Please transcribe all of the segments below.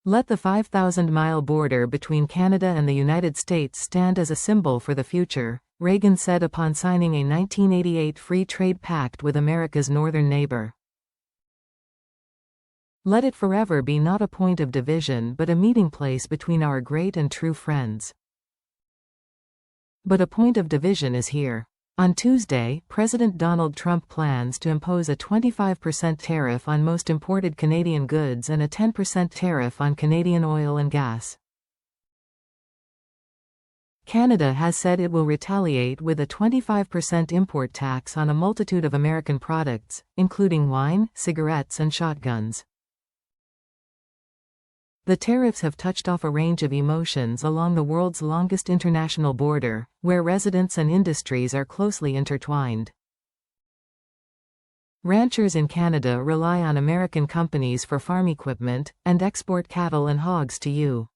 Let the 5,000-mile border between Canada and the United States stand as a symbol for the future, Reagan said upon signing a 1988 free trade pact with America's northern neighbor. Let it forever be not a point of division but a meeting place between our great and true friends. But a point of division is here. On Tuesday, President Donald Trump plans to impose a 25% tariff on most imported Canadian goods and a 10% tariff on Canadian oil and gas. Canada has said it will retaliate with a 25% import tax on a multitude of American products, including wine, cigarettes, and shotguns. The tariffs have touched off a range of emotions along the world's longest international border, where residents and industries are closely intertwined. Ranchers in Canada rely on American companies for farm equipment, and export cattle and hogs to U.S.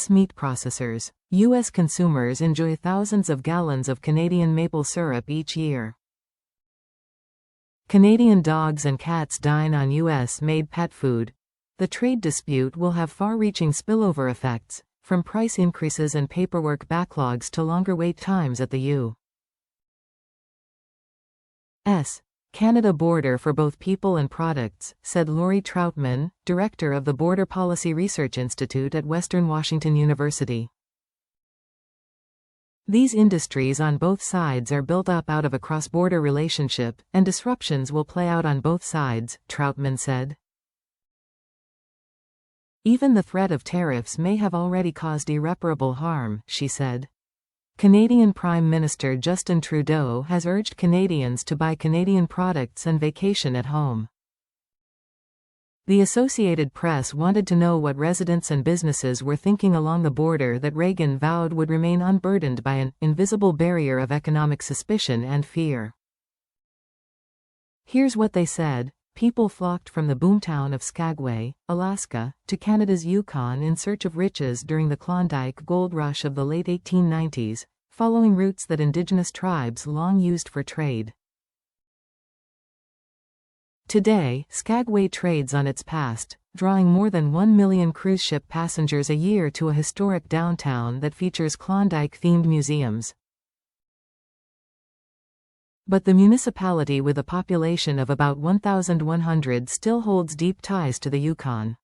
meat processors. U.S. consumers enjoy thousands of gallons of Canadian maple syrup each year. Canadian dogs and cats dine on U.S.-made pet food. The trade dispute will have far-reaching spillover effects, from price increases and paperwork backlogs to longer wait times at the U.S. Canada border for both people and products, said Lori Troutman, director of the Border Policy Research Institute at Western Washington University. These industries on both sides are built up out of a cross-border relationship, and disruptions will play out on both sides, Troutman said. Even the threat of tariffs may have already caused irreparable harm, she said. Canadian Prime Minister Justin Trudeau has urged Canadians to buy Canadian products and vacation at home. The Associated Press wanted to know what residents and businesses were thinking along the border that Reagan vowed would remain unburdened by an invisible barrier of economic suspicion and fear. Here's what they said. People flocked from the boomtown of Skagway, Alaska, to Canada's Yukon in search of riches during the Klondike Gold Rush of the late 1890s, following routes that Indigenous tribes long used for trade. Today, Skagway trades on its past, drawing more than 1 million cruise ship passengers a year to a historic downtown that features Klondike-themed museums. But the municipality with a population of about 1,100 still holds deep ties to the Yukon.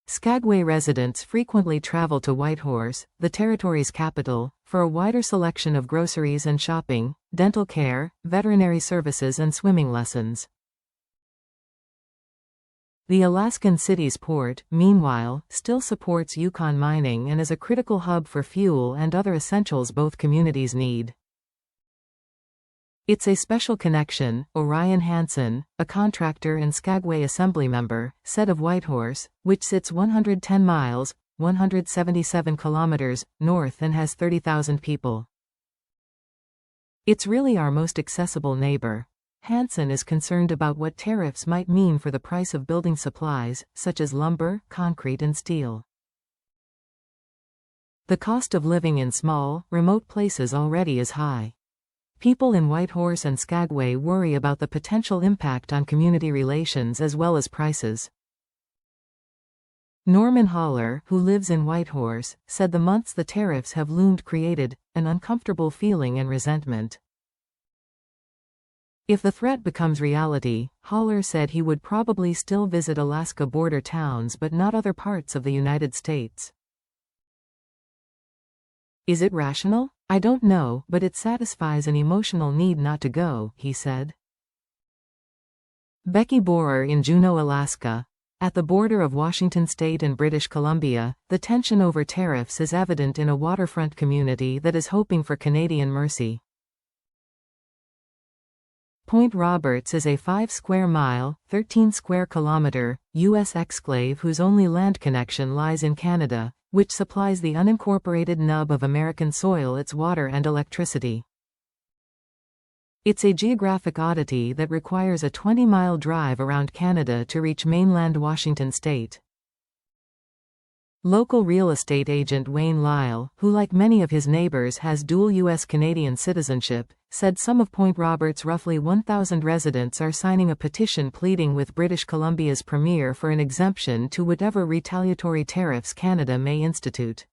Skagway residents frequently travel to Whitehorse, the territory's capital, for a wider selection of groceries and shopping, dental care, veterinary services and swimming lessons. The Alaskan city's port, meanwhile, still supports Yukon mining and is a critical hub for fuel and other essentials both communities need. It's a special connection, Orion Hansen, a contractor and Skagway Assembly member, said of Whitehorse, which sits 110 miles, 177 kilometers, north and has 30,000 people. It's really our most accessible neighbor. Hansen is concerned about what tariffs might mean for the price of building supplies, such as lumber, concrete and steel. The cost of living in small, remote places already is high. People in Whitehorse and Skagway worry about the potential impact on community relations as well as prices. Norman Haller, who lives in Whitehorse, said the months the tariffs have loomed created an uncomfortable feeling and resentment. If the threat becomes reality, Haller said he would probably still visit Alaska border towns but not other parts of the United States. Is it rational? I don't know, but it satisfies an emotional need not to go, he said. Becky Borer in Juneau, Alaska. At the border of Washington State and British Columbia, the tension over tariffs is evident in a waterfront community that is hoping for Canadian mercy. Point Roberts is a 5-square-mile, 13-square-kilometer, U.S. exclave whose only land connection lies in Canada, which supplies the unincorporated nub of American soil its water and electricity. It's a geographic oddity that requires a 20-mile drive around Canada to reach mainland Washington state. Local real estate agent Wayne Lyle, who like many of his neighbors has dual U.S.-Canadian citizenship, said some of Point Roberts' roughly 1,000 residents are signing a petition pleading with British Columbia's premier for an exemption to whatever retaliatory tariffs Canada may institute.